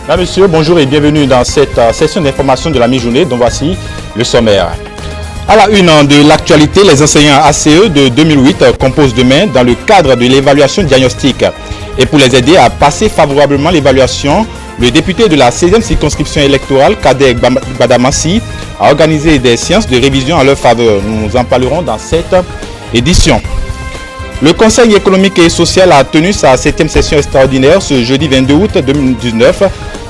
Mesdames, Messieurs, bonjour et bienvenue dans cette session d'information de la mi-journée dont voici le sommaire. À la une de l'actualité, les enseignants ACE de 2008 composent demain dans le cadre de l'évaluation diagnostique. Et pour les aider à passer favorablement l'évaluation, le député de la 16e circonscription électorale, Kader Gbadamassi, a organisé des séances de révision en leur faveur. Nous en parlerons dans cette édition. Le Conseil économique et social a tenu sa 7e session extraordinaire ce jeudi 22 août 2019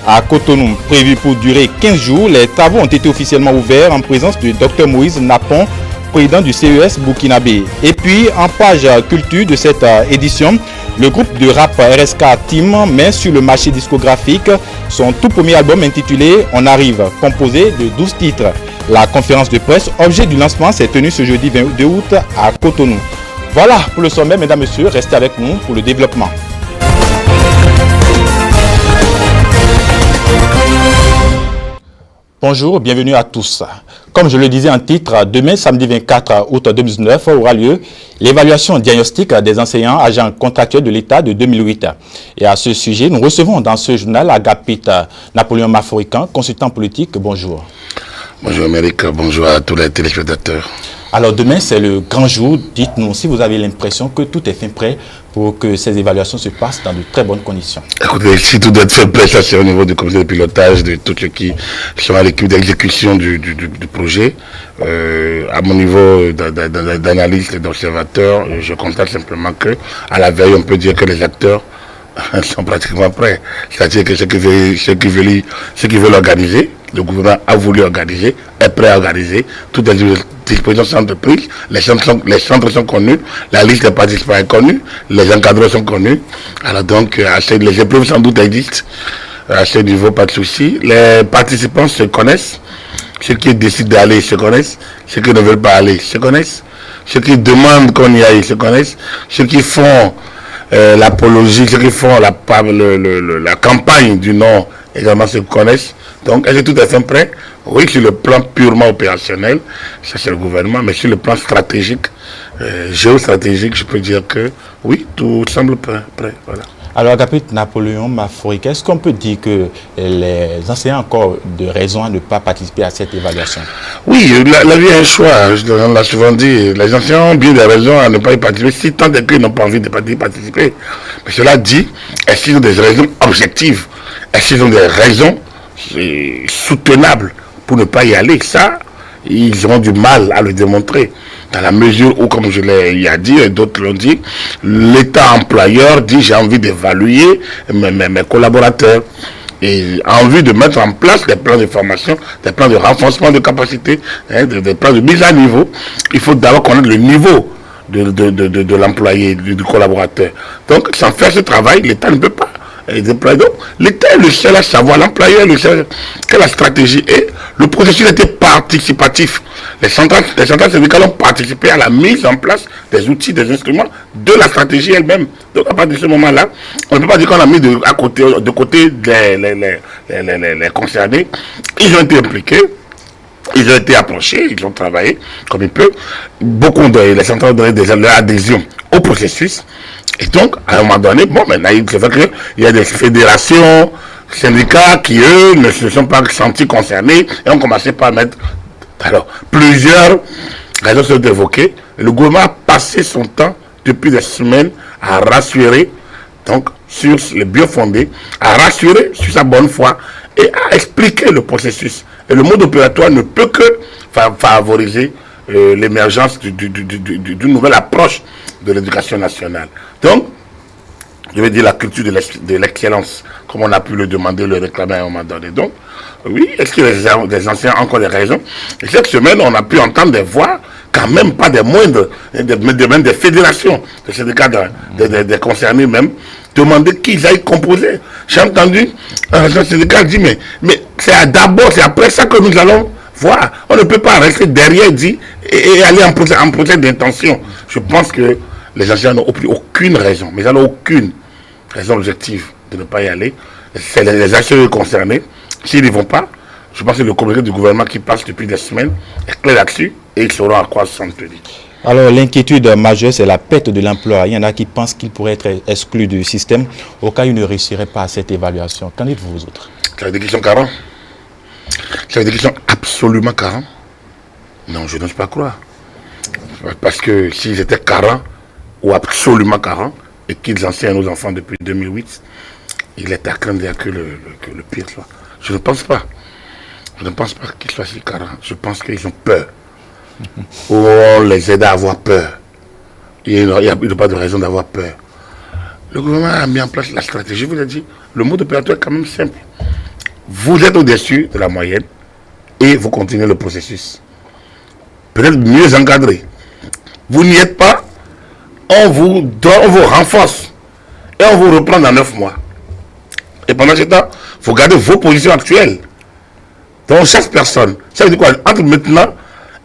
à Cotonou. Prévu pour durer 15 jours, les travaux ont été officiellement ouverts en présence du Dr Moïse Napon, président du CES burkinabé. Et puis, en page culture de cette édition, le groupe de rap RSK Team met sur le marché discographique son tout premier album intitulé On arrive, composé de 12 titres. La conférence de presse, objet du lancement, s'est tenue ce jeudi 22 août à Cotonou. Voilà pour le sommet, mesdames, messieurs, restez avec nous pour le développement. Bonjour, bienvenue à tous. Comme je le disais en titre, demain, samedi 24 août 2019, aura lieu l'évaluation diagnostique des enseignants agents contractuels de l'État de 2008. Et à ce sujet, nous recevons dans ce journal Agapit Napoléon Maforican, consultant politique. Bonjour. Bonjour Amérique, bonjour à tous les téléspectateurs. Alors demain, c'est le grand jour. Dites-nous si vous avez l'impression que tout est fait prêt pour que ces évaluations se passent dans de très bonnes conditions. Écoutez, si tout doit être fait prêt, ça c'est au niveau du comité de pilotage, de tous ceux qui sont à l'équipe d'exécution du projet. À mon niveau d'analyste et d'observateur, je constate simplement que à la veille, on peut dire que les acteurs sont pratiquement prêts. C'est-à-dire que ceux qui veulent organiser, le gouvernement a voulu organiser, est prêt à organiser. Toutes les dispositions sont prises, les centres sont connus, la liste des participants est connue, les encadreurs sont connus. Alors donc, les épreuves sans doute existent. À ce niveau, pas de souci. Les participants se connaissent. Ceux qui décident d'aller se connaissent. Ceux qui ne veulent pas aller se connaissent. Ceux qui demandent qu'on y aille se connaissent. Ceux qui font l'apologie, ceux qui font la campagne du non également se connaissent. Donc, est-ce que tout est fait prêt? Oui, sur le plan purement opérationnel, ça c'est le gouvernement, mais sur le plan stratégique, géostratégique, je peux dire que oui, tout semble prêt. Voilà. Alors, Agapit Napoléon Maforican, est-ce qu'on peut dire que les enseignants ont encore de raisons à ne pas participer à cette évaluation? Oui, la vie est un choix, on l'a souvent dit. Les enseignants ont bien des raisons à ne pas y participer, si tant est qu'ils n'ont pas envie de participer. Mais cela dit, est-ce qu'ils ont des raisons objectives? Est-ce qu'ils ont des raisons soutenables pour ne pas y aller? Ça, ils auront du mal à le démontrer. Dans la mesure où, comme je l'ai dit, et d'autres l'ont dit, l'État employeur dit j'ai envie d'évaluer mes collaborateurs et a envie de mettre en place des plans de formation, des plans de renforcement de capacité, des plans de mise à niveau. Il faut d'abord connaître le niveau de l'employé, du collaborateur. Donc, sans faire ce travail, l'État ne peut pas. Donc, l'État est le seul à savoir, l'employeur est le seul que la stratégie est. Le processus était participatif. Les centrales syndicales ont participé à la mise en place des outils, des instruments de la stratégie elle-même. Donc à partir de ce moment-là, on ne peut pas dire qu'on a mis de côté les concernés. Ils ont été impliqués. Ils ont été approchés, ils ont travaillé comme ils peuvent. Beaucoup les centrales ont donné leur adhésion au processus. Et donc, à un moment donné, maintenant, c'est vrai qu'il y a des fédérations, syndicats qui, eux, ne se sont pas sentis concernés et ont commencé par mettre... Alors, plusieurs raisons sont évoquées. Le gouvernement a passé son temps, depuis des semaines, à rassurer, donc, sur le bien fondé, à rassurer sur sa bonne foi et à expliquer le processus. Et le mode opératoire ne peut que favoriser l'émergence d'une nouvelle approche de l'éducation nationale. Donc, je vais dire la culture de l'excellence, comme on a pu le demander, le réclamer à un moment donné. Donc, oui, est-ce que les anciens ont encore des raisons? Et cette semaine, on a pu entendre des voix, quand même pas des moindres, même des fédérations, des syndicats, des concernés même, demander qu'ils aillent composer. J'ai entendu un syndicat dire, mais c'est d'abord, c'est après ça que nous allons voir. On ne peut pas rester derrière dit et aller en procès d'intention. Je pense que les anciens n'ont plus aucune raison, mais ils n'ont aucune raison objective de ne pas y aller. C'est les acteurs concernés. S'ils n'y vont pas, je pense que le comité du gouvernement qui passe depuis des semaines est clair là-dessus et ils sauront à quoi s'en tenir. Alors l'inquiétude majeure, c'est la perte de l'emploi. Il y en a qui pensent qu'il pourrait être exclu du système au cas où il ne réussirait pas à cette évaluation. Qu'en dites-vous, vous autres? Ça veut dire qu'ils sont carents. Ça veut dire qu'ils sont absolument carents. Non, je n'ose pas croire. Parce que s'ils étaient carents, ou absolument carents, et qu'ils enseignent à nos enfants depuis 2008, il est à craindre que le pire soit. Je ne pense pas. Je ne pense pas qu'ils soient si carents. Je pense qu'ils ont peur. Ou on les aide à avoir peur. Il n'y a pas de raison d'avoir peur. Le gouvernement a mis en place la stratégie. Je vous ai dit, le mot d'opérateur est quand même simple. Vous êtes au-dessus de la moyenne et vous continuez le processus. Peut-être mieux encadré. Vous n'y êtes pas, on vous renforce et on vous reprend dans 9 mois. Et pendant ce temps, il faut garder vos positions actuelles. Donc on ne chasse personne. Ça veut dire quoi? Entre maintenant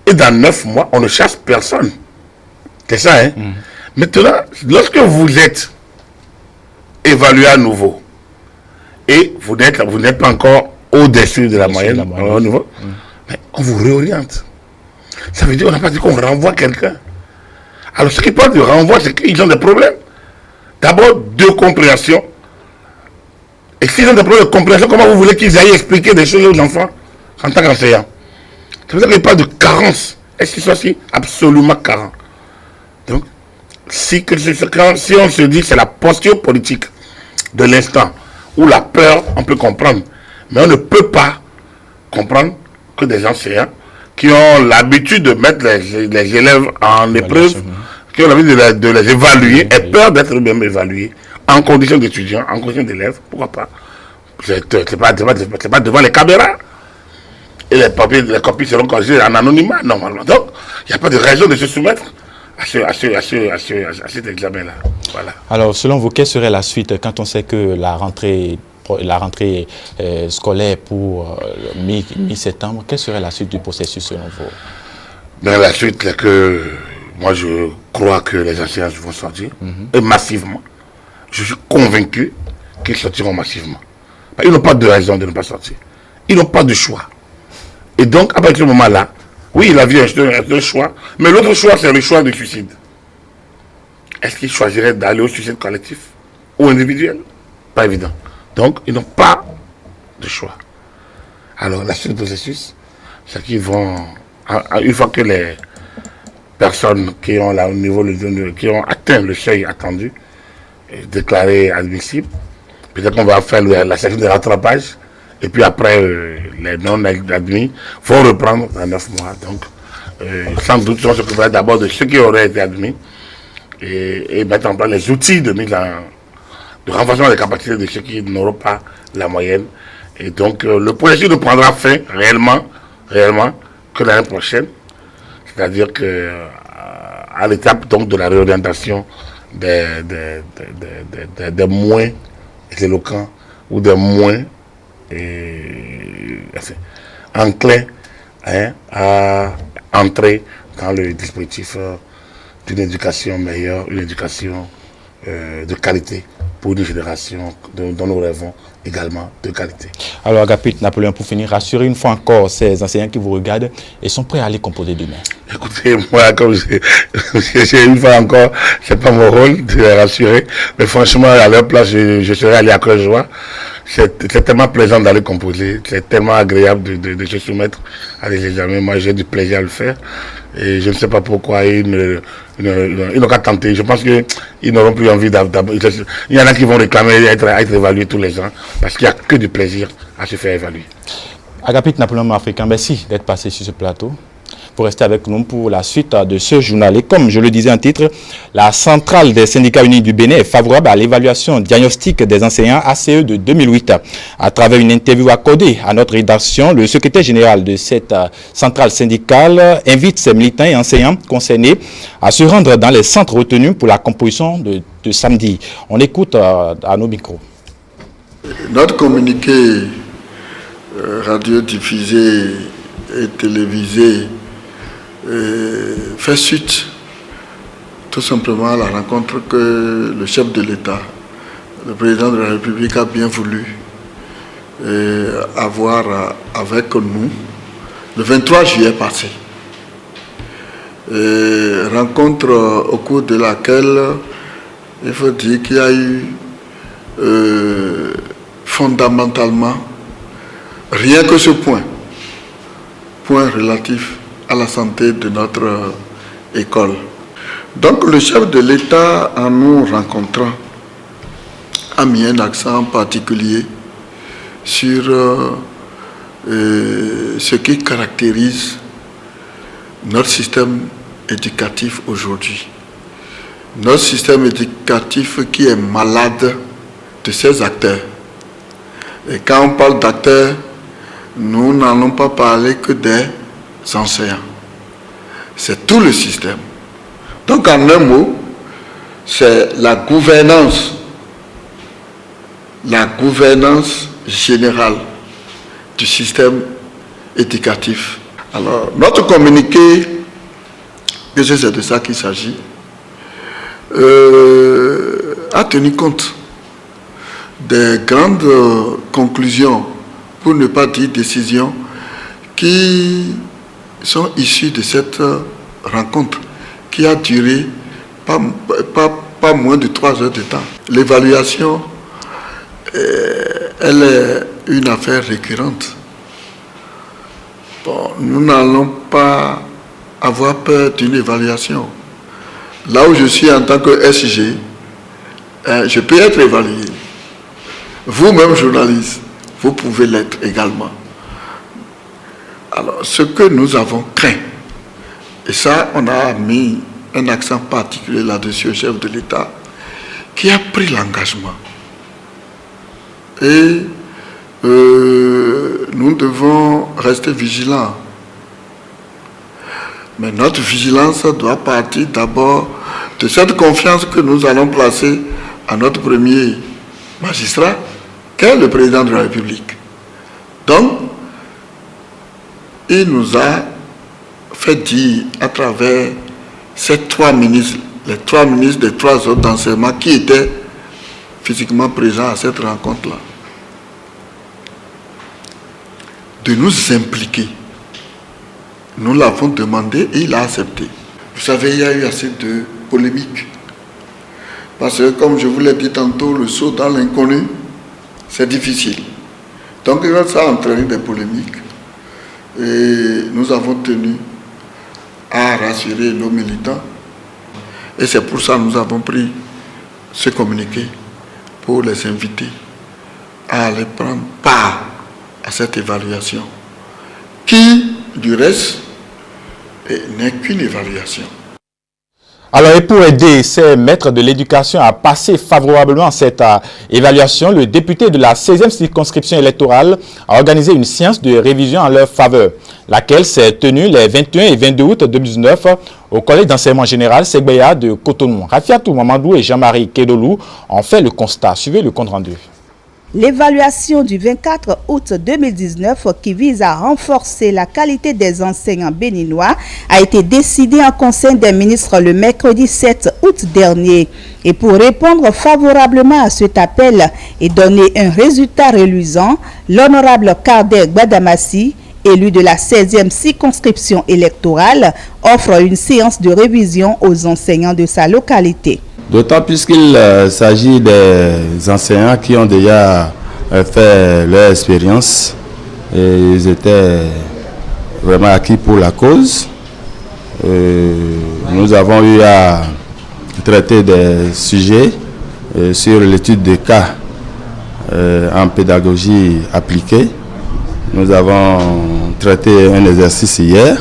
et dans 9 mois, on ne chasse personne. C'est ça, hein? Maintenant, lorsque vous êtes évalué à nouveau et vous n'êtes pas encore au-dessus de la moyenne, au niveau, mais on vous réoriente. Ça veut dire qu'on n'a pas dit qu'on renvoie quelqu'un. Alors ce qui parle de renvoi, c'est qu'ils ont des problèmes. D'abord, de compréhension. Et s'ils ont des problèmes de compréhension, comment vous voulez qu'ils aillent expliquer des choses aux enfants en tant qu'enseignants? Ça veut dire qu'ils parlent de carence. Est-ce qu'ils sont si absolument carents? Donc, si on se dit que c'est la posture politique de l'instant, ou la peur, on peut comprendre. Mais on ne peut pas comprendre que des enseignants qui ont l'habitude de mettre les élèves en épreuve, qui ont l'habitude de les évaluer, aient peur d'être eux-mêmes évalués en condition d'étudiants, en condition d'élèves, pourquoi pas? C'est pas devant les caméras. Et les copies seront corrigées en anonymat, normalement. Donc, il n'y a pas de raison de se soumettre à cet examen-là. Voilà. Alors, selon vous, quelle serait la suite quand on sait que la rentrée scolaire pour mi-septembre, quelle serait la suite du processus selon vous? Dans la suite, c'est que moi je crois que les enseignants vont sortir, et massivement. Je suis convaincu qu'ils sortiront massivement. Ils n'ont pas de raison de ne pas sortir. Ils n'ont pas de choix. Et donc, à partir de ce moment-là, oui, la vie est un choix, mais l'autre choix, c'est le choix du suicide. Est-ce qu'ils choisiraient d'aller au suicide collectif ou individuel? Pas évident. Donc, ils n'ont pas de choix. Alors, la suite du processus, c'est qu'ils vont, une fois que les personnes qui ont, là, au niveau, qui ont atteint le seuil attendu, déclaré admissible, peut-être qu'on va faire la session de rattrapage, et puis après, les non-admis vont reprendre dans 9 mois. Donc, sans doute, on s'occupera d'abord de ceux qui auraient été admis et mettre en place les outils de renforcement des capacités de ceux qui n'auront pas la moyenne. Et donc, le processus ne prendra fin réellement que l'année prochaine. C'est-à-dire que à l'étape donc de la réorientation des moins éloquents ou des moins enclins à entrer dans le dispositif d'une éducation meilleure, une éducation de qualité pour une génération dont nous rêvons également de qualité. Alors Agapit Napoléon, pour finir, rassurer une fois encore ces enseignants qui vous regardent et sont prêts à aller composer demain. Écoutez, moi, comme j'ai une fois encore, c'est pas mon rôle de les rassurer, mais franchement, à leur place, je serais allé à cœur joie. C'est tellement plaisant d'aller composer, c'est tellement agréable de se soumettre à des examens. Moi, j'ai du plaisir à le faire. Et je ne sais pas pourquoi ils n'ont qu'à tenter. Je pense qu'ils n'auront plus envie il y en a qui vont réclamer être évalués tous les ans parce qu'il n'y a que du plaisir à se faire évaluer. Agapit Napoléon Africain, merci d'être passé sur ce plateau. Pour rester avec nous pour la suite de ce journal. Et comme je le disais en titre, la centrale des syndicats unis du Bénin est favorable à l'évaluation diagnostique des enseignants ACE de 2008. À travers une interview accordée à notre rédaction, le secrétaire général de cette centrale syndicale invite ses militants et enseignants concernés à se rendre dans les centres retenus pour la composition de samedi. On écoute à nos micros. Notre communiqué radiodiffusé et télévisé fait suite tout simplement à la rencontre que le chef de l'État, le président de la République, a bien voulu avoir avec nous le 23 juillet passé. Rencontre au cours de laquelle il faut dire qu'il y a eu fondamentalement Rien que ce point relatif à la santé de notre école. Donc le chef de l'État, en nous rencontrant, a mis un accent particulier sur ce qui caractérise notre système éducatif aujourd'hui. Notre système éducatif qui est malade de ses acteurs. Et quand on parle d'acteurs, nous n'allons pas parler que des enseignants. C'est tout le système. Donc en un mot, c'est la gouvernance générale du système éducatif. Alors, notre communiqué, que c'est de ça qu'il s'agit, a tenu compte des grandes conclusions, pour ne pas dire décisions, qui sont issues de cette rencontre qui a duré pas moins de 3 heures de temps. L'évaluation, elle est une affaire récurrente. Bon, nous n'allons pas avoir peur d'une évaluation. Là où je suis en tant que SG, je peux être évalué. Vous-même, journaliste, vous pouvez l'être également. Alors, ce que nous avons craint, et ça, on a mis un accent particulier là-dessus au chef de l'État, qui a pris l'engagement. Et nous devons rester vigilants. Mais notre vigilance doit partir d'abord de cette confiance que nous allons placer à notre premier magistrat, qu'est le président de la République. Donc, il nous a fait dire à travers ces 3 ministres, les 3 ministres des 3 autres d'enseignement qui étaient physiquement présents à cette rencontre-là, de nous impliquer. Nous l'avons demandé et il a accepté. Vous savez, il y a eu assez de polémiques. Parce que, comme je vous l'ai dit tantôt, le saut dans l'inconnu, c'est difficile. Donc, ça a entraîné des polémiques. Et nous avons tenu à rassurer nos militants. Et c'est pour ça que nous avons pris ce communiqué pour les inviter à aller prendre part à cette évaluation, qui, du reste, n'est qu'une évaluation. Alors, et pour aider ces maîtres de l'éducation à passer favorablement cette évaluation, le député de la 16e circonscription électorale a organisé une séance de révision en leur faveur, laquelle s'est tenue les 21 et 22 août 2019 au Collège d'enseignement général Segbeya de Cotonou. Rafiatou Mamadou et Jean-Marie Kedolou ont fait le constat. Suivez le compte rendu. L'évaluation du 24 août 2019 qui vise à renforcer la qualité des enseignants béninois a été décidée en Conseil des ministres le mercredi 7 août dernier. Et pour répondre favorablement à cet appel et donner un résultat reluisant, l'honorable Kardec Badamassi, élu de la 16e circonscription électorale, offre une séance de révision aux enseignants de sa localité. D'autant puisqu'il s'agit des enseignants qui ont déjà fait leur expérience et ils étaient vraiment acquis pour la cause. Nous avons eu à traiter des sujets sur l'étude des cas en pédagogie appliquée. Nous avons traité un exercice hier.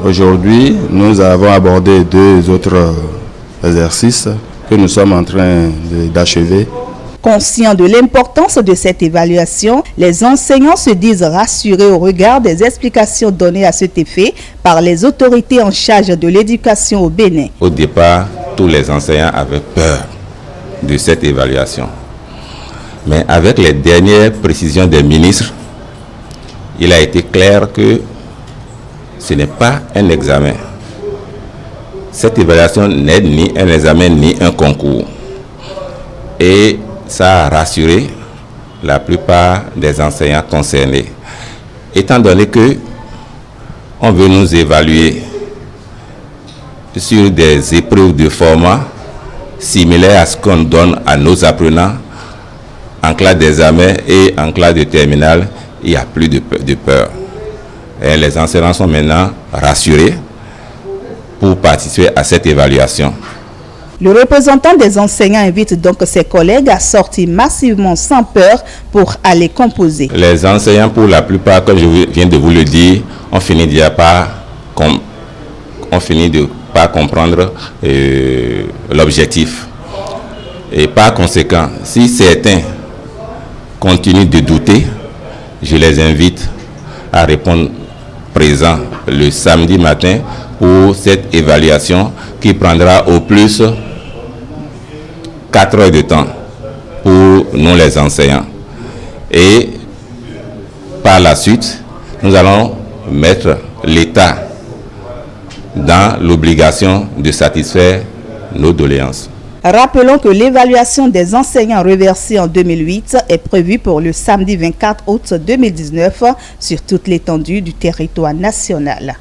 Aujourd'hui, nous avons abordé 2 autres exercices que nous sommes en train d'achever. Conscients de l'importance de cette évaluation, les enseignants se disent rassurés au regard des explications données à cet effet par les autorités en charge de l'éducation au Bénin. Au départ, tous les enseignants avaient peur de cette évaluation. Mais avec les dernières précisions des ministres, il a été clair que ce n'est pas un examen. Cette évaluation n'est ni un examen ni un concours. Et ça a rassuré la plupart des enseignants concernés. Étant donné que on veut nous évaluer sur des épreuves de format similaires à ce qu'on donne à nos apprenants, en classe d'examen et en classe de terminale, il n'y a plus de peur. Et les enseignants sont maintenant rassurés pour participer à cette évaluation. Le représentant des enseignants invite donc ses collègues à sortir massivement sans peur pour aller composer. Les enseignants, pour la plupart, comme je viens de vous le dire, ont fini de pas comprendre l'objectif. Et par conséquent, si certains continuent de douter, je les invite à répondre présent le samedi matin pour cette évaluation qui prendra au plus 4 heures de temps pour nous les enseignants. Et par la suite, nous allons mettre l'État dans l'obligation de satisfaire nos doléances. Rappelons que l'évaluation des enseignants reversés en 2008 est prévue pour le samedi 24 août 2019 sur toute l'étendue du territoire national.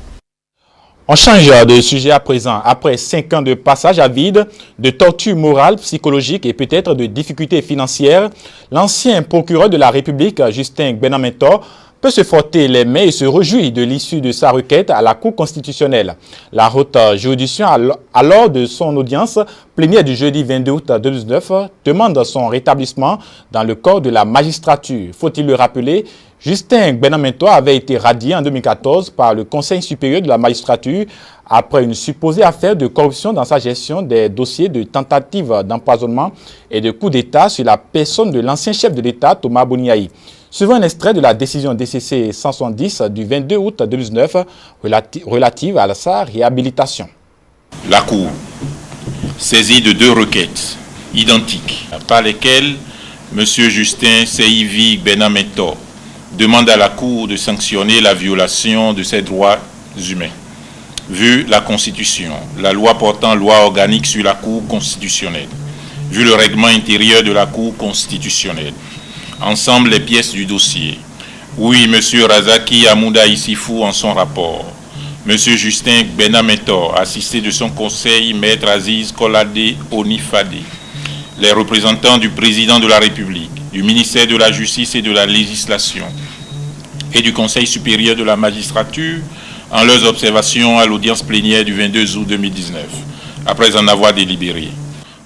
On change de sujet à présent. Après 5 ans de passage à vide, de torture morale, psychologique et peut-être de difficultés financières, l'ancien procureur de la République, Justin Gbenamento, peut se frotter les mains et se réjouir de l'issue de sa requête à la Cour constitutionnelle. La haute juridiction, alors de son audience plénière du jeudi 22 août 2019, demande son rétablissement dans le corps de la magistrature. Faut-il le rappeler, Justin Gbenamento avait été radié en 2014 par le Conseil supérieur de la magistrature après une supposée affaire de corruption dans sa gestion des dossiers de tentative d'empoisonnement et de coup d'État sur la personne de l'ancien chef de l'État, Thomas Boniaï. Suivant un extrait de la décision DCC 170 du 22 août 2019 relative à sa réhabilitation. La Cour, saisie de 2 requêtes identiques par lesquelles M. Justin Seivi Gbenamento demande à la Cour de sanctionner la violation de ses droits humains, vu la Constitution, la loi portant loi organique sur la Cour constitutionnelle, vu le règlement intérieur de la Cour constitutionnelle. Ensemble les pièces du dossier. Oui, M. Razaki Amouda Issifou en son rapport. M. Justin Gbenamento, assisté de son conseil, Maître Aziz Kolade Onifade. Les représentants du président de la République, du ministère de la Justice et de la Législation et du Conseil supérieur de la magistrature en leurs observations à l'audience plénière du 22 août 2019, après en avoir délibéré.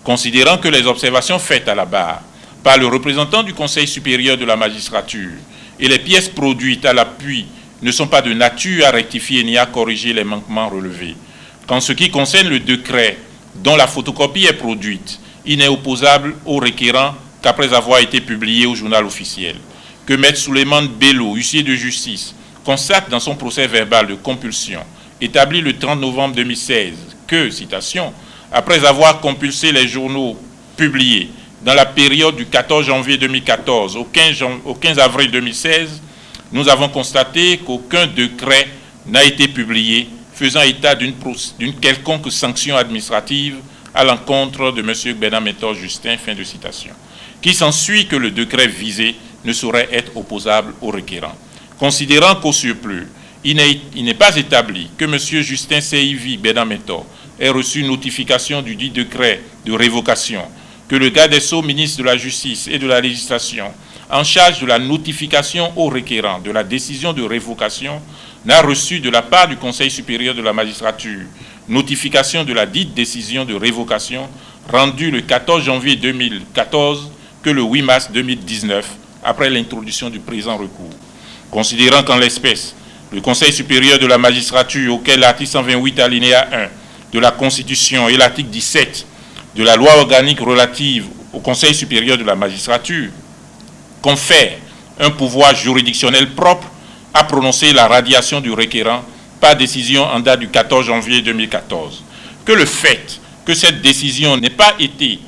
Considérant que les observations faites à la barre par le représentant du Conseil supérieur de la magistrature et les pièces produites à l'appui ne sont pas de nature à rectifier ni à corriger les manquements relevés. Qu'en ce qui concerne le décret dont la photocopie est produite, il n'est opposable au requérant qu'après avoir été publié au journal officiel. Que M. Souleymane Bello, huissier de justice, constate dans son procès verbal de compulsion établi le 30 novembre 2016 que, citation, après avoir compulsé les journaux publiés dans la période du 14 janvier 2014 au 15 avril 2016, nous avons constaté qu'aucun décret n'a été publié faisant état d'une quelconque sanction administrative à l'encontre de M. Gbenamento Justin, fin de citation, qui s'ensuit que le décret visé ne saurait être opposable au requérant. Considérant qu'au surplus, il n'est pas établi que M. Justin Seivi Gbenamento ait reçu notification du dit décret de révocation, que le garde des Sceaux, ministre de la Justice et de la Législation, en charge de la notification au requérant de la décision de révocation, n'a reçu de la part du Conseil supérieur de la magistrature notification de la dite décision de révocation rendue le 14 janvier 2014 que le 8 mars 2019, après l'introduction du présent recours. Considérant qu'en l'espèce, le Conseil supérieur de la magistrature, auquel l'article 128 alinéa 1 de la Constitution et l'article 17 de la loi organique relative au Conseil supérieur de la magistrature confère un pouvoir juridictionnel propre à prononcer la radiation du requérant par décision en date du 14 janvier 2014. Que le fait que cette décision n'ait pas été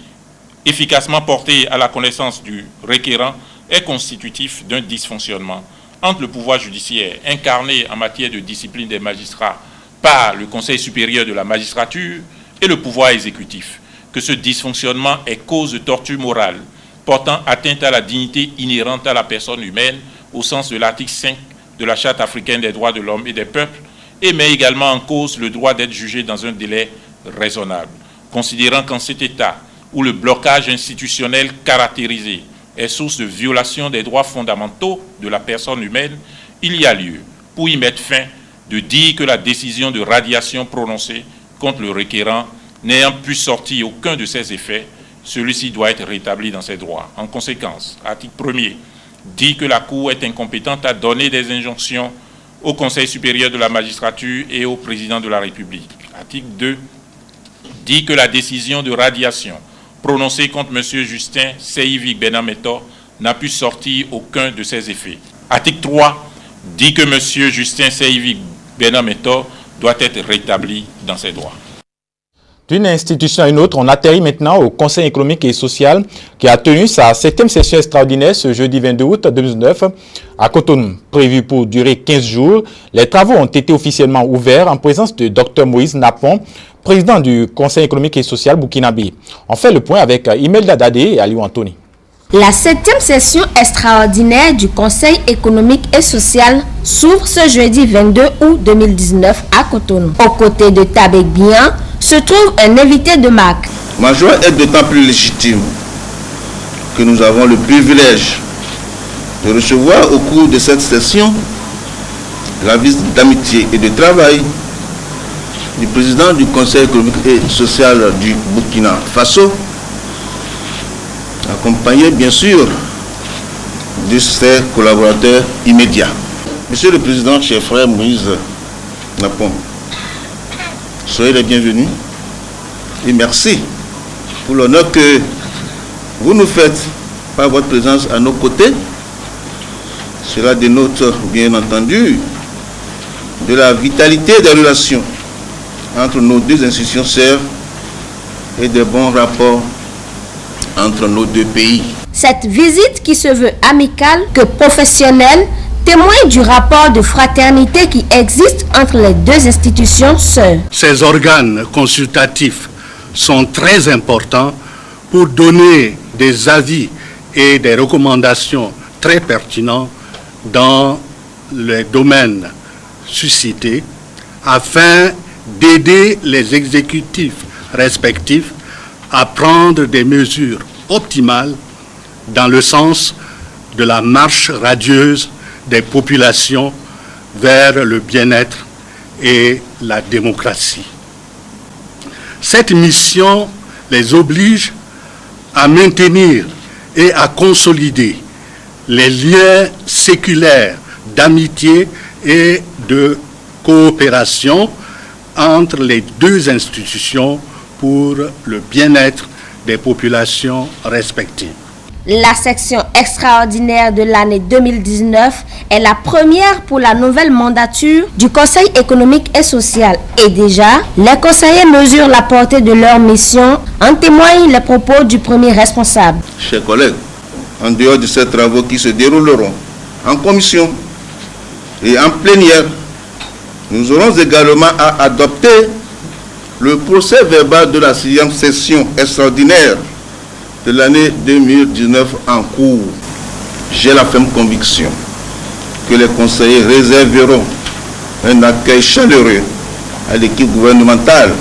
efficacement portée à la connaissance du requérant est constitutif d'un dysfonctionnement entre le pouvoir judiciaire incarné en matière de discipline des magistrats par le Conseil supérieur de la magistrature et le pouvoir exécutif. Que ce dysfonctionnement est cause de torture morale, portant atteinte à la dignité inhérente à la personne humaine au sens de l'article 5 de la Charte africaine des droits de l'homme et des peuples, et met également en cause le droit d'être jugé dans un délai raisonnable. Considérant qu'en cet état où le blocage institutionnel caractérisé est source de violation des droits fondamentaux de la personne humaine, il y a lieu, pour y mettre fin, de dire que la décision de radiation prononcée contre le requérant n'ayant pu sortir aucun de ses effets, celui-ci doit être rétabli dans ses droits. En conséquence, article 1er, dit que la Cour est incompétente à donner des injonctions au Conseil supérieur de la magistrature et au président de la République. Article 2, dit que la décision de radiation prononcée contre M. Justin Seyvig Benametor n'a pu sortir aucun de ses effets. Article 3, dit que M. Justin Seyvig Benametor doit être rétabli dans ses droits. D'une institution à une autre, on atterrit maintenant au Conseil économique et social qui a tenu sa 7e session extraordinaire ce jeudi 22 août 2019 à Cotonou. Prévu pour durer 15 jours, les travaux ont été officiellement ouverts en présence de Dr Moïse Napon, président du Conseil économique et social burkinabé. On fait le point avec Imelda Dadé et Aliou Anthony. La 7e session extraordinaire du Conseil économique et social s'ouvre ce jeudi 22 août 2019 à Cotonou. Aux côtés de Tabek Bian se trouve un invité de marque. Ma joie est d'autant plus légitime que nous avons le privilège de recevoir au cours de cette session la visite d'amitié et de travail du président du Conseil économique et social du Burkina Faso, accompagné bien sûr de ses collaborateurs immédiats. Monsieur le Président, cher frère Moïse Napon, soyez les bienvenus et merci pour l'honneur que vous nous faites par votre présence à nos côtés. Cela dénote bien entendu de la vitalité des relations entre nos deux institutions sœurs et des bons rapports entre nos deux pays. Cette visite qui se veut amicale que professionnelle témoigne du rapport de fraternité qui existe entre les deux institutions sœurs. Ces organes consultatifs sont très importants pour donner des avis et des recommandations très pertinents dans les domaines suscités afin d'aider les exécutifs respectifs à prendre des mesures optimales dans le sens de la marche radieuse des populations vers le bien-être et la démocratie. Cette mission les oblige à maintenir et à consolider les liens séculaires d'amitié et de coopération entre les deux institutions pour le bien-être des populations respectives. La section extraordinaire de l'année 2019 est la première pour la nouvelle mandature du Conseil économique et social. Et déjà, les conseillers mesurent la portée de leur mission, en témoignent les propos du premier responsable. Chers collègues, en dehors de ces travaux qui se dérouleront en commission et en plénière, nous aurons également à adopter le procès verbal de la 6e session extraordinaire de l'année 2019 en cours. J'ai la ferme conviction que les conseillers réserveront un accueil chaleureux à l'équipe gouvernementale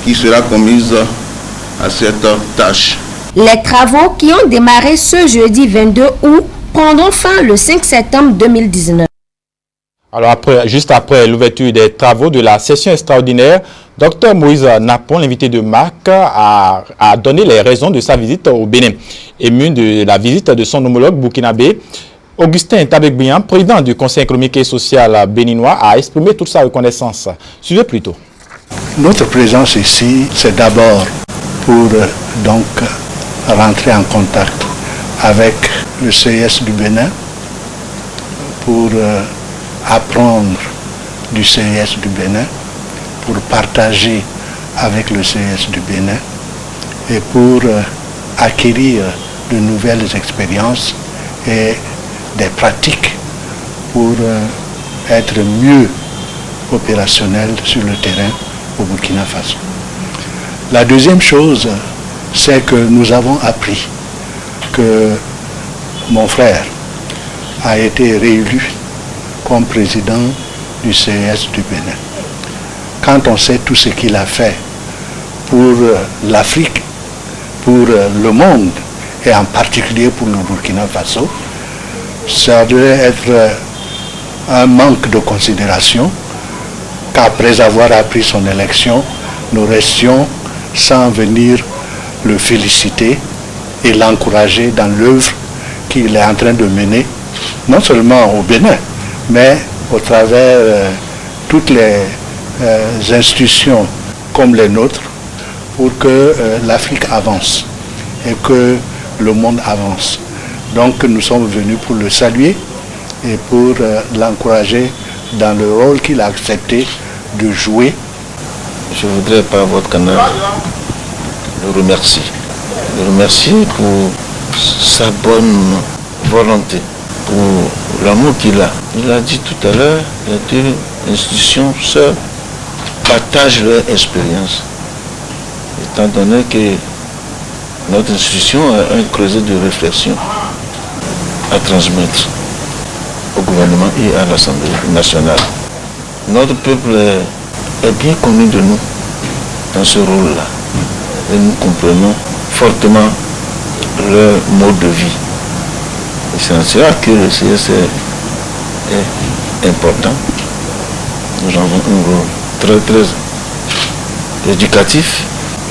qui sera commise à cette tâche. Les travaux qui ont démarré ce jeudi 22 août prendront fin le 5 septembre 2019. Alors juste après l'ouverture des travaux de la session extraordinaire, Dr Moïse Napon, l'invité de marque, a donné les raisons de sa visite au Bénin. Ému de la visite de son homologue burkinabé, Augustin Tabek Bian, président du Conseil économique et social béninois, a exprimé toute sa reconnaissance. Suivez plutôt. Notre présence ici, c'est d'abord pour donc rentrer en contact avec le CIS du Bénin, pour apprendre du CIS du Bénin, pour partager avec le CIS du Bénin et pour acquérir de nouvelles expériences et des pratiques pour être mieux opérationnel sur le terrain au Burkina Faso. La deuxième chose, c'est que nous avons appris que mon frère a été réélu comme président du CIS du Bénin. Quand on sait tout ce qu'il a fait pour l'Afrique, pour le monde et en particulier pour le Burkina Faso, ça devait être un manque de considération qu'après avoir appris son élection, nous restions sans venir le féliciter et l'encourager dans l'œuvre qu'il est en train de mener, non seulement au Bénin, mais au travers toutes les institutions comme les nôtres, pour que l'Afrique avance et que le monde avance. Donc nous sommes venus pour le saluer et pour l'encourager dans le rôle qu'il a accepté de jouer. Je voudrais par votre canal le remercier. Le remercier pour sa bonne volonté, pour l'amour qu'il a. Il a dit tout à l'heure, les deux institutions seules partagent leur expérience. Étant donné que notre institution a un creuset de réflexion à transmettre au gouvernement et à l'Assemblée nationale. Notre peuple est bien connu de nous dans ce rôle-là. Et nous comprenons fortement leur mode de vie. Et c'est en cela que le CS est important. Nous avons un rôle très éducatif.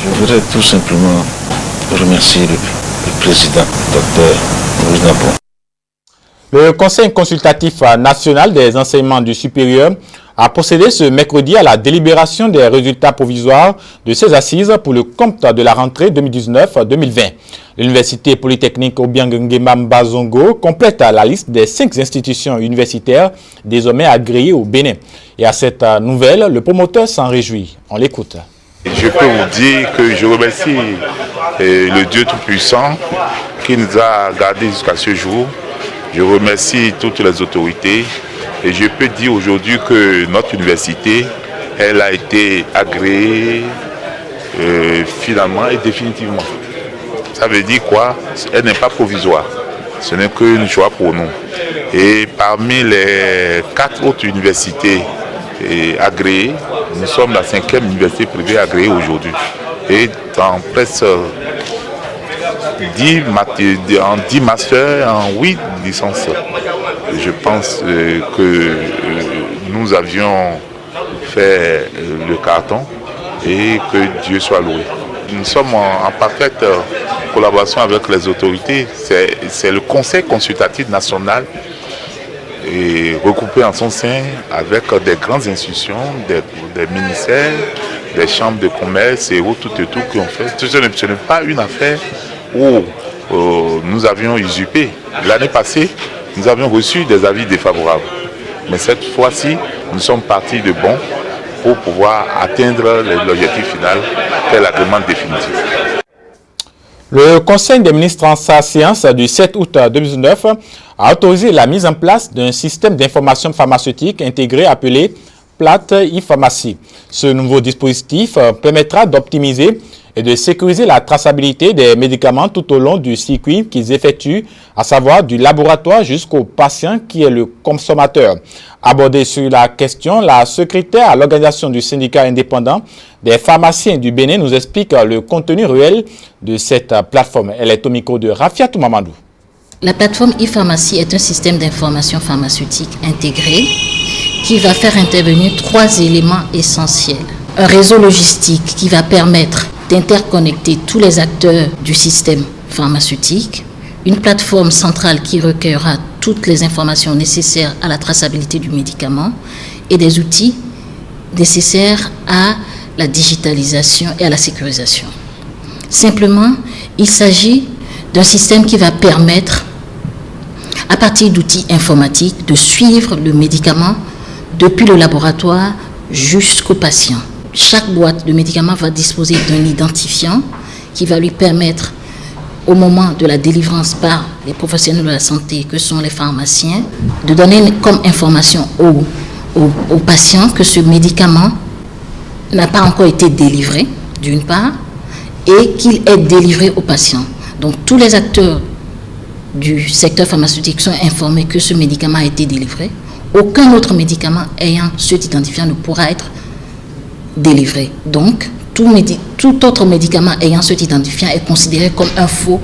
Je voudrais tout simplement remercier le président, Dr. Moïse Napon. Le Conseil consultatif national des enseignements du supérieur a procédé ce mercredi à la délibération des résultats provisoires de ses assises pour le compte de la rentrée 2019-2020. L'Université polytechnique Obiang-Nguema Mbazongo complète la liste des 5 institutions universitaires désormais agréées au Bénin. Et à cette nouvelle, le promoteur s'en réjouit. On l'écoute. Je peux vous dire que je remercie le Dieu Tout-Puissant qui nous a gardés jusqu'à ce jour. Je remercie toutes les autorités et je peux dire aujourd'hui que notre université, elle a été agréée finalement et définitivement. Ça veut dire quoi? Elle n'est pas provisoire. Ce n'est qu'un choix pour nous. Et parmi les 4 autres universités agréées, nous sommes la 5e université privée agréée aujourd'hui. Et dans presque 10 masters, en 8 licences. Je pense que nous avions fait le carton et que Dieu soit loué. Nous sommes en parfaite collaboration avec les autorités. C'est le Conseil consultatif national regroupé en son sein avec des grandes institutions, des ministères, des chambres de commerce et tout qui ont fait. Ce n'est pas une affaire où nous avions usurpé. L'année passée, nous avions reçu des avis défavorables. Mais cette fois-ci, nous sommes partis de bon pour pouvoir atteindre l'objectif final, qu'est l'agrément définitif. Le Conseil des ministres en sa séance du 7 août 2019 a autorisé la mise en place d'un système d'information pharmaceutique intégré appelé Plate e-pharmacie. Ce nouveau dispositif permettra d'optimiser et de sécuriser la traçabilité des médicaments tout au long du circuit qu'ils effectuent, à savoir du laboratoire jusqu'au patient qui est le consommateur. Abordée sur la question, la secrétaire à l'organisation du syndicat indépendant des pharmaciens du Bénin nous explique le contenu réel de cette plateforme. Elle est au micro de Rafiatou Mamadou. La plateforme e-pharmacie est un système d'information pharmaceutique intégré qui va faire intervenir 3 éléments essentiels. Un réseau logistique qui va permettre d'interconnecter tous les acteurs du système pharmaceutique, une plateforme centrale qui recueillera toutes les informations nécessaires à la traçabilité du médicament et des outils nécessaires à la digitalisation et à la sécurisation. Simplement, il s'agit d'un système qui va permettre, à partir d'outils informatiques, de suivre le médicament depuis le laboratoire jusqu'au patient. Chaque boîte de médicaments va disposer d'un identifiant qui va lui permettre, au moment de la délivrance par les professionnels de la santé, que sont les pharmaciens, de donner comme information au patient que ce médicament n'a pas encore été délivré, d'une part, et qu'il est délivré au patient. Donc tous les acteurs du secteur pharmaceutique sont informés que ce médicament a été délivré. Aucun autre médicament ayant cet identifiant ne pourra être délivré. Donc, tout autre médicament ayant cet identifiant est considéré comme un faux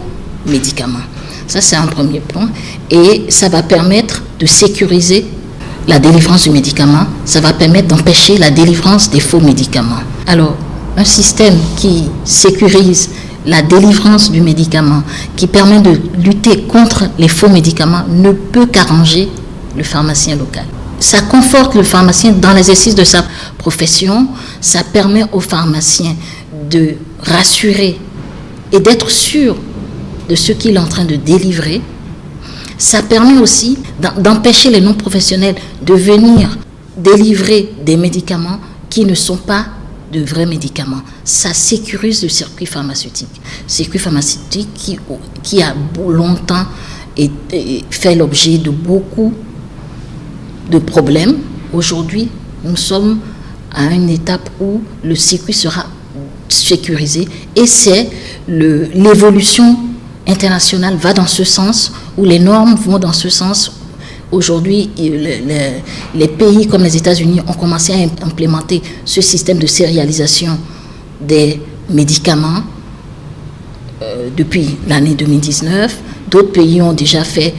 médicaments. Ça, c'est un premier point. Et ça va permettre de sécuriser la délivrance du médicament. Ça va permettre d'empêcher la délivrance des faux médicaments. Alors, un système qui sécurise la délivrance du médicament, qui permet de lutter contre les faux médicaments, ne peut qu'arranger le pharmacien local. Ça conforte le pharmacien dans l'exercice de sa profession. Ça permet au pharmacien de rassurer et d'être sûr de ce qu'il est en train de délivrer. Ça permet aussi d'empêcher les non-professionnels de venir délivrer des médicaments qui ne sont pas de vrais médicaments. Ça sécurise le circuit pharmaceutique. Circuit pharmaceutique qui a longtemps fait l'objet de beaucoup de problèmes. Aujourd'hui, nous sommes à une étape où le circuit sera sécurisé et c'est l'évolution internationale va dans ce sens, où les normes vont dans ce sens. Aujourd'hui, les pays comme les États-Unis ont commencé à implémenter ce système de sérialisation des médicaments depuis l'année 2019. D'autres pays ont déjà fait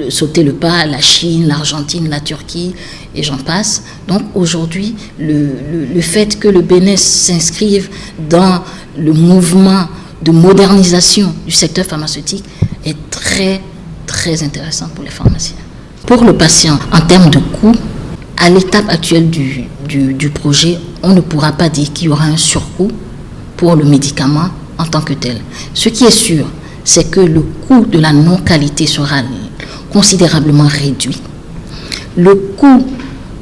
sauter le pas, la Chine, l'Argentine, la Turquie, et j'en passe. Donc aujourd'hui, le fait que le Bénin s'inscrive dans le mouvement de modernisation du secteur pharmaceutique est très, très intéressant pour les pharmaciens. Pour le patient, en termes de coût, à l'étape actuelle du projet, on ne pourra pas dire qu'il y aura un surcoût pour le médicament en tant que tel. Ce qui est sûr, c'est que le coût de la non-qualité sera considérablement réduit. Le coût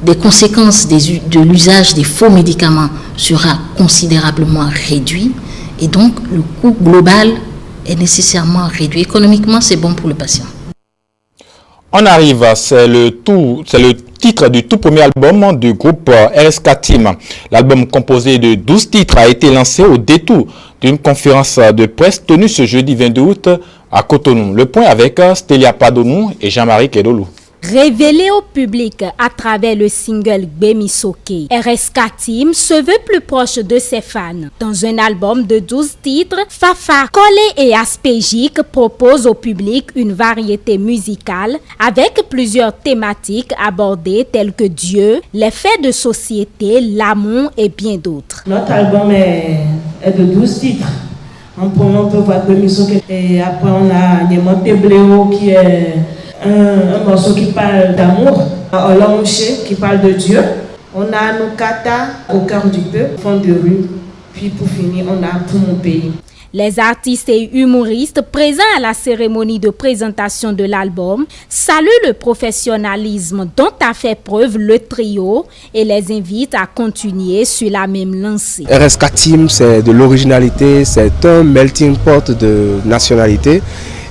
des conséquences de l'usage des faux médicaments sera considérablement réduit et donc le coût global est nécessairement réduit. Économiquement, c'est bon pour le patient. On arrive, c'est le titre du tout premier album du groupe RSK Team. L'album composé de 12 titres a été lancé au détour d'une conférence de presse tenue ce jeudi 22 août à Cotonou. Le point avec Stélia Padonou et Jean-Marie Kedolou. Révélé au public à travers le single Bemisoke, RSK Team se veut plus proche de ses fans. Dans un album de 12 titres, Fafa, Collé et Aspégique proposent au public une variété musicale avec plusieurs thématiques abordées telles que Dieu, les faits de société, l'amour et bien d'autres. Notre album est de 12 titres. En premier, on peut voir Bemisoke et après on a Niemonte Bléo qui est un morceau qui parle d'amour, Olomouché qui parle de Dieu, on a Nukata au cœur du peuple, fond de rue, puis pour finir on a Pour mon pays. Les artistes et humoristes présents à la cérémonie de présentation de l'album saluent le professionnalisme dont a fait preuve le trio et les invitent à continuer sur la même lancée. RSK Team, c'est de l'originalité, c'est un melting pot de nationalités,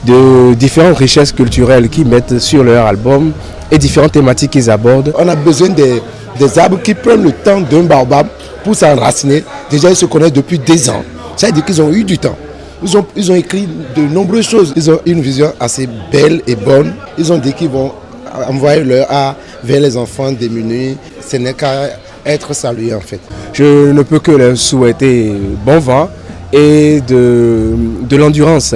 de différentes richesses culturelles qu'ils mettent sur leur album et différentes thématiques qu'ils abordent. On a besoin des arbres qui prennent le temps d'un baobab pour s'enraciner. Déjà, ils se connaissent depuis 10 ans. Ça veut dire qu'ils ont eu du temps. Ils ont écrit de nombreuses choses. Ils ont une vision assez belle et bonne. Ils ont dit qu'ils vont envoyer leur art vers les enfants démunis. Ce n'est qu'à être salué en fait. Je ne peux que leur souhaiter bon vent et de l'endurance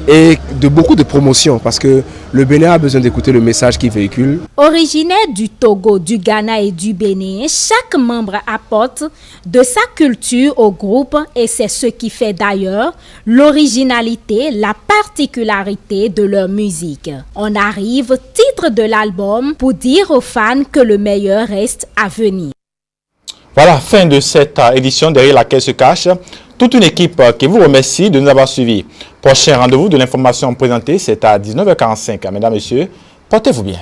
et de beaucoup de promotion parce que le Bénin a besoin d'écouter le message qu'il véhicule. Originaire du Togo, du Ghana et du Bénin, chaque membre apporte de sa culture au groupe et c'est ce qui fait d'ailleurs l'originalité, la particularité de leur musique. On arrive, titre de l'album, pour dire aux fans que le meilleur reste à venir. Voilà, fin de cette édition derrière laquelle se cache toute une équipe qui vous remercie de nous avoir suivis. Prochain rendez-vous de l'information présentée, c'est à 19h45. Mesdames, Messieurs, portez-vous bien.